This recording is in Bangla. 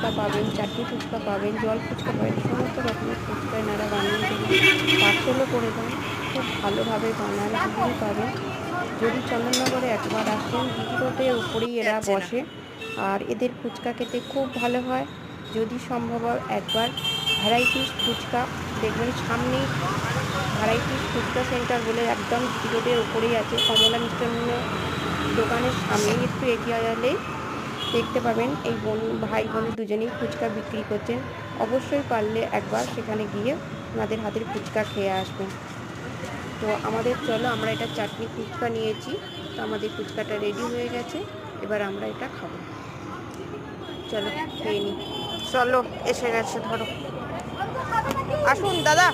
ফুচকা পাবেন, চাটনি ফুচকা পাবেন, জল ফুচকা পাবেন, সমস্ত রকমের ফুচকা এনারা বানিয়ে দেবেন, পার্সেলও করে দেন, খুব ভালোভাবে বানান, দিদিই পাবেন। যদি চন্দননগরে একবার আসেন, জিটি রোডের উপরেই এরা যাচ্ছে না। বসে, আর এদের ফুচকা খেতে খুব ভালো হয়। যদি সম্ভব হয় একবার ভ্যারাইটিস ফুচকা দেখবেন, সামনেই ভ্যারাইটিস ফুচকা সেন্টার বলে একদম জিটি রোডের উপরেই আছে, কমলা মিষ্টান্ন দোকানের সামনেই একটু এগিয়ে গেলে দেখতে পাবেন এই ভাই বোন দুজনেই ফুচকা বিক্রি করছেন। অবশ্যই পারলে একবার সেখানে গিয়ে ওনাদের হাতের ফুচকা খেয়ে আসবেন। তো আমাদের চলো, আমরা এটা চাটনি ফুচকা নিয়েছি, তো আমাদের ফুচকাটা রেডি হয়ে গেছে, এবার আমরা এটা খাবো। চলো খেয়ে নিই। চলো, এসে গেছে, ধরো, আসুন দাদা।